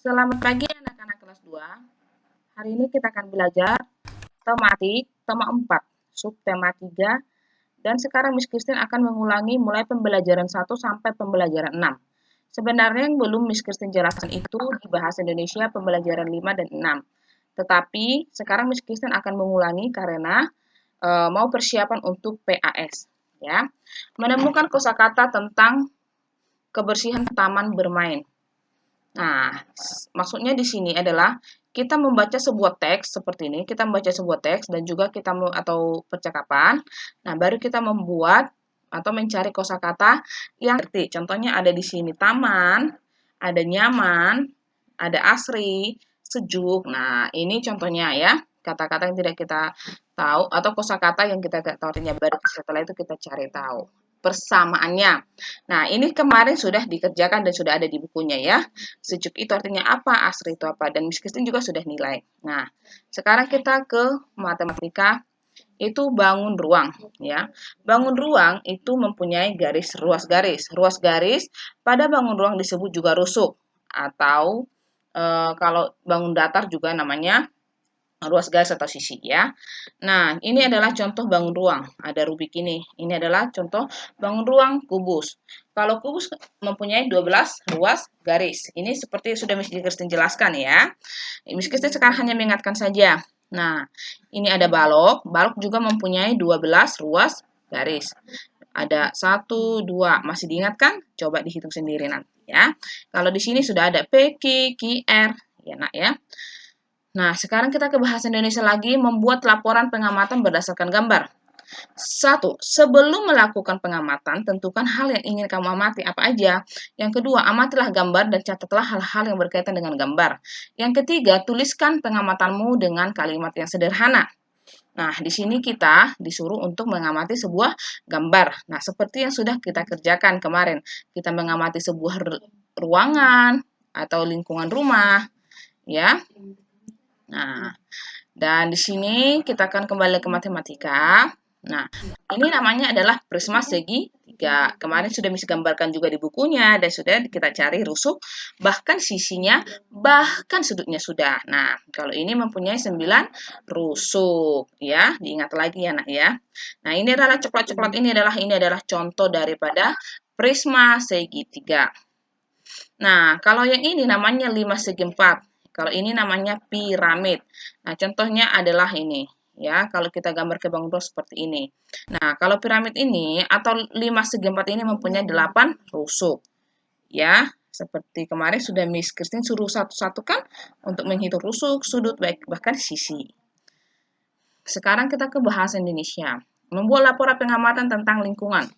Selamat pagi anak-anak kelas 2. Hari ini kita akan belajar tematik tema 4, subtema 3, dan sekarang Miss Christine akan mengulangi mulai pembelajaran 1 sampai pembelajaran 6. Sebenarnya yang belum Miss Christine jelaskan itu di Bahasa Indonesia pembelajaran 5 dan 6. Tetapi sekarang Miss Christine akan mengulangi karena mau persiapan untuk PAS, ya. Menemukan kosakata tentang kebersihan taman bermain. Nah, maksudnya di sini adalah kita membaca sebuah teks seperti ini, kita membaca sebuah teks dan juga kita atau percakapan. Nah, baru kita membuat atau mencari kosakata yang ngerti. Contohnya ada di sini taman, ada nyaman, ada asri, sejuk. Nah, ini contohnya ya, kata-kata yang tidak kita tahu atau kosakata yang kita tidak tahu artinya. Baru setelah itu kita cari tahu persamaannya. Nah, ini kemarin sudah dikerjakan dan sudah ada di bukunya ya. Sejuk itu artinya apa, asri itu apa, dan Miss Christine juga sudah nilai. Nah, sekarang kita ke matematika, itu bangun ruang ya. Bangun ruang itu mempunyai garis ruas garis. Ruas garis pada bangun ruang disebut juga rusuk atau kalau bangun datar juga namanya ruas garis atau sisi ya. Nah, ini adalah contoh bangun ruang. Ada rubik ini. Ini adalah contoh bangun ruang kubus. Kalau kubus mempunyai 12 ruas garis. Ini seperti sudah Miss Christine jelaskan ya. Miss Christine sekarang hanya mengingatkan saja. Nah, ini ada balok. Balok juga mempunyai 12 ruas garis. Ada 1, 2. Masih diingatkan? Coba dihitung sendiri nanti ya. Kalau di sini sudah ada P, Q, Q, R. Ya, nak ya. Nah, sekarang kita ke bahasa Indonesia lagi, membuat laporan pengamatan berdasarkan gambar. 1. Sebelum melakukan pengamatan, tentukan hal yang ingin kamu amati apa aja. Yang kedua, amatilah gambar dan catatlah hal-hal yang berkaitan dengan gambar. Yang ketiga, tuliskan pengamatanmu dengan kalimat yang sederhana. Nah, di sini kita disuruh untuk mengamati sebuah gambar. Nah, seperti yang sudah kita kerjakan kemarin. Kita mengamati sebuah ruangan atau lingkungan rumah, ya. Nah, dan di sini kita akan kembali ke matematika. Nah, ini namanya adalah prisma segi 3. Kemarin sudah Miss gambarkan juga di bukunya dan sudah kita cari rusuk, bahkan sisinya, bahkan sudutnya sudah. Nah, kalau ini mempunyai 9 rusuk, ya. Diingat lagi ya, Nak ya. Nah, ini adalah coklat-coklat ini adalah contoh daripada prisma segi 3. Nah, kalau yang ini namanya 5 segi 4. Kalau ini namanya piramid. Nah, contohnya adalah ini. Ya, kalau kita gambar ke bangun seperti ini. Nah, kalau piramid ini atau 5 segi 4 ini mempunyai 8 rusuk. Ya, seperti kemarin sudah Miss Christine suruh satu-satu kan untuk menghitung rusuk, sudut, bahkan sisi. Sekarang kita ke bahasa Indonesia. Membuat laporan pengamatan tentang lingkungan.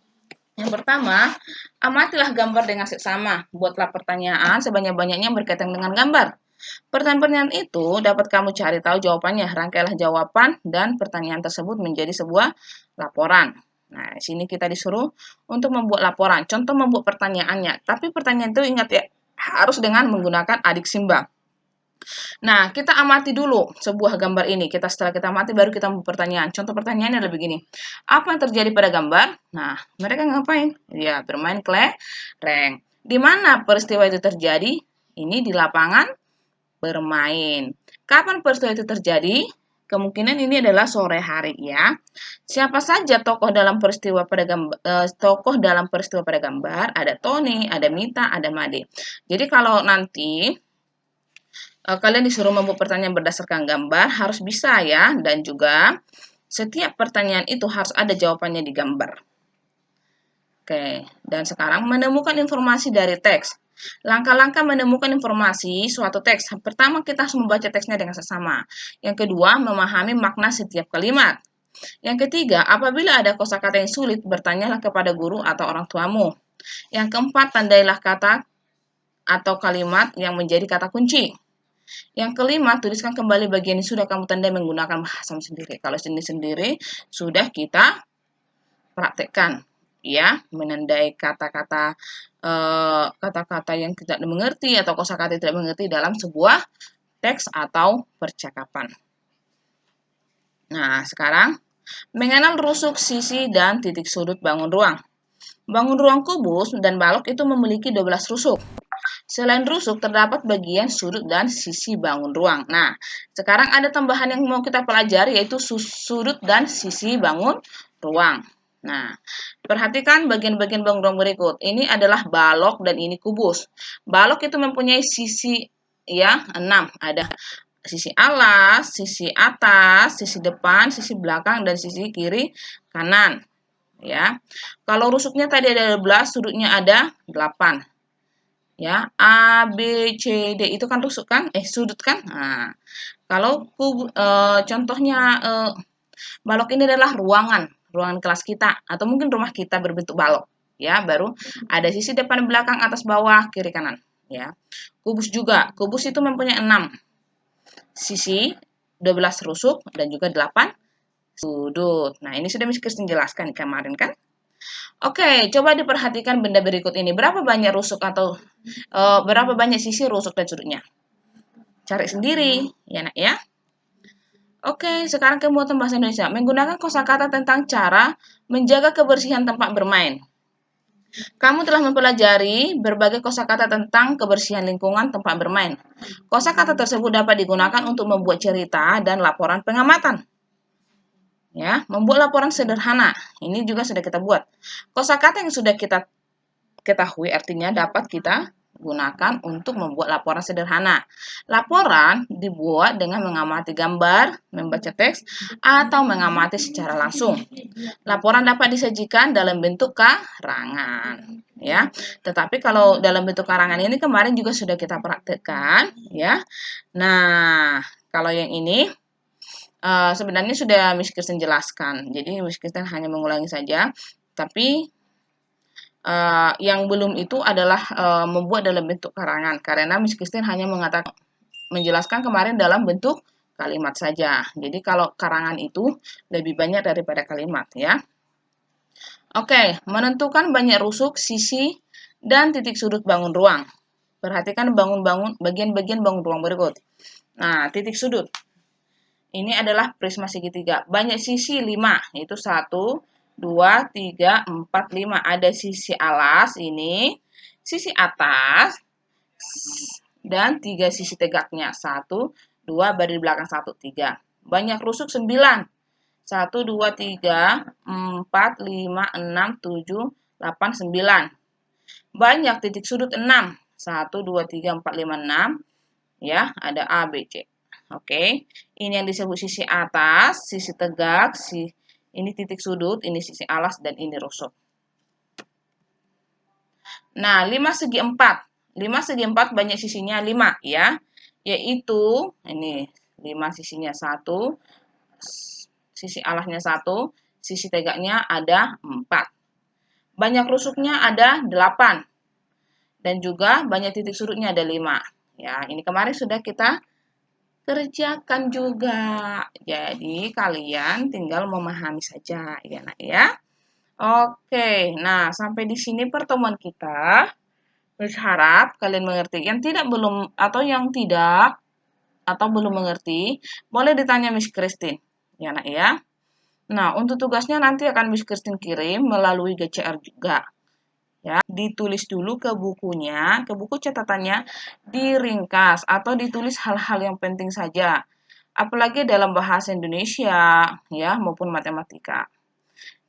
Yang pertama, amatilah gambar dengan seksama. Buatlah pertanyaan sebanyak-banyaknya berkaitan dengan gambar. Pertanyaan-pertanyaan itu dapat kamu cari tahu jawabannya. Rangkailah jawaban dan pertanyaan tersebut menjadi sebuah laporan. Nah, di sini kita disuruh untuk membuat laporan. Contoh membuat pertanyaannya. Tapi pertanyaan itu ingat ya, harus dengan menggunakan adik simbang. Nah, kita amati dulu sebuah gambar ini. Setelah kita amati, baru kita membuat pertanyaan. Contoh pertanyaannya adalah begini. Apa yang terjadi pada gambar? Nah, mereka ngapain? Ya, bermain kelereng. Di mana peristiwa itu terjadi? Ini di lapangan bermain. Kapan peristiwa itu terjadi? Kemungkinan ini adalah sore hari ya. Siapa saja tokoh dalam peristiwa pada gambar? Tokoh dalam peristiwa pada gambar ada Tony, ada Mita, ada Made. Jadi kalau nanti kalian disuruh membuat pertanyaan berdasarkan gambar, harus bisa ya, dan juga setiap pertanyaan itu harus ada jawabannya di gambar. Oke, dan sekarang menemukan informasi dari teks. Langkah-langkah menemukan informasi suatu teks. Pertama, kita harus membaca teksnya dengan seksama. Yang kedua, memahami makna setiap kalimat. Yang ketiga, apabila ada kosakata yang sulit, bertanyalah kepada guru atau orang tuamu. Yang keempat, tandailah kata atau kalimat yang menjadi kata kunci. Yang kelima, tuliskan kembali bagian yang sudah kamu tandai menggunakan bahasa sendiri. Kalau sendiri sudah kita praktekkan, ya, menandai kata-kata yang tidak mengerti atau kosakata tidak mengerti dalam sebuah teks atau percakapan. Nah, sekarang mengenal rusuk, sisi, dan titik sudut bangun ruang. Bangun ruang kubus dan balok itu memiliki 12 rusuk. Selain rusuk, terdapat bagian sudut dan sisi bangun ruang. Nah, sekarang ada tambahan yang mau kita pelajari, yaitu sudut dan sisi bangun ruang. Nah, perhatikan bagian-bagian bangun ruang berikut. Ini adalah balok dan ini kubus. Balok itu mempunyai sisi ya 6. Ada sisi alas, sisi atas, sisi depan, sisi belakang, dan sisi kiri kanan. Ya, kalau rusuknya tadi ada 12, sudutnya ada 8. Ya, A, B, C, D itu kan rusuk kan? Sudut kan? Nah, kalau contohnya balok ini adalah ruangan kelas kita atau mungkin rumah kita berbentuk balok. Ya, baru ada sisi depan, belakang, atas, bawah, kiri, kanan. Ya, kubus juga. Kubus itu mempunyai 6 sisi, 12 rusuk, dan juga 8 sudut. Nah, ini sudah Miss Kristin jelaskan kemarin kan? Oke, coba diperhatikan benda berikut ini. Berapa banyak rusuk atau berapa banyak sisi rusuk dan sudutnya? Cari sendiri, ya nak ya. Oke, sekarang kemuatan bahasa Indonesia. Menggunakan kosakata tentang cara menjaga kebersihan tempat bermain. Kamu telah mempelajari berbagai kosakata tentang kebersihan lingkungan tempat bermain. Kosakata tersebut dapat digunakan untuk membuat cerita dan laporan pengamatan. Ya, membuat laporan sederhana. Ini juga sudah kita buat. Kosakata yang sudah kita ketahui artinya dapat kita gunakan untuk membuat laporan sederhana. Laporan dibuat dengan mengamati gambar, membaca teks, atau mengamati secara langsung. Laporan dapat disajikan dalam bentuk karangan, ya. Tetapi kalau dalam bentuk karangan ini kemarin juga sudah kita praktekkan, ya. Nah, kalau yang ini sebenarnya sudah Miss Kirsten jelaskan. Jadi Miss Kirsten hanya mengulangi saja, tapi yang belum itu adalah membuat dalam bentuk karangan, karena Miss Kristin hanya menjelaskan kemarin dalam bentuk kalimat saja. Jadi kalau karangan itu lebih banyak daripada kalimat ya. Oke, menentukan banyak rusuk, sisi, dan titik sudut bangun ruang. Perhatikan bagian-bagian bangun ruang berikut. Nah, titik sudut. Ini adalah prisma segitiga. Banyak sisi 5, yaitu 1, 2, 3, 4, 5. Ada sisi alas ini, sisi atas, dan 3 sisi tegaknya. 1, 2, baris belakang 1, 3. Banyak rusuk 9. 1, 2, 3, 4, 5, 6, 7, 8, 9. Banyak titik sudut 6. 1, 2, 3, 4, 5, 6. Ya, ada A, B, C. Oke, ini yang disebut sisi atas, sisi tegak, ini titik sudut, ini sisi alas, dan ini rusuk. Nah, 5 segi 4. 5 segi 4 banyak sisinya 5 ya. Yaitu, ini 5 sisinya 1, sisi alasnya 1, sisi tegaknya ada 4. Banyak rusuknya ada 8. Dan juga banyak titik sudutnya ada 5. Ya, ini kemarin sudah kita kerjakan juga. Jadi kalian tinggal memahami saja ya nak ya. Oke, nah sampai di sini pertemuan kita. Berharap kalian mengerti. Yang tidak atau belum mengerti, boleh ditanya Miss Christine. Ya nak ya. Nah, untuk tugasnya nanti akan Miss Christine kirim melalui GCR juga. Ya, ditulis dulu ke bukunya, ke buku catatannya, diringkas atau ditulis hal-hal yang penting saja. Apalagi dalam bahasa Indonesia, ya, maupun matematika.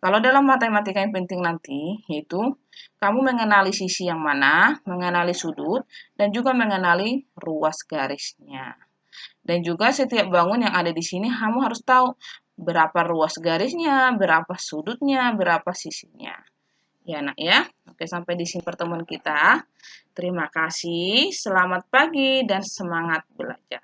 Kalau dalam matematika yang penting nanti, yaitu kamu mengenali sisi yang mana, mengenali sudut, dan juga mengenali ruas garisnya. Dan juga setiap bangun yang ada di sini, kamu harus tahu berapa ruas garisnya, berapa sudutnya, berapa sisinya. Ya, nak ya. Oke, sampai di sini pertemuan kita. Terima kasih, selamat pagi, dan semangat belajar.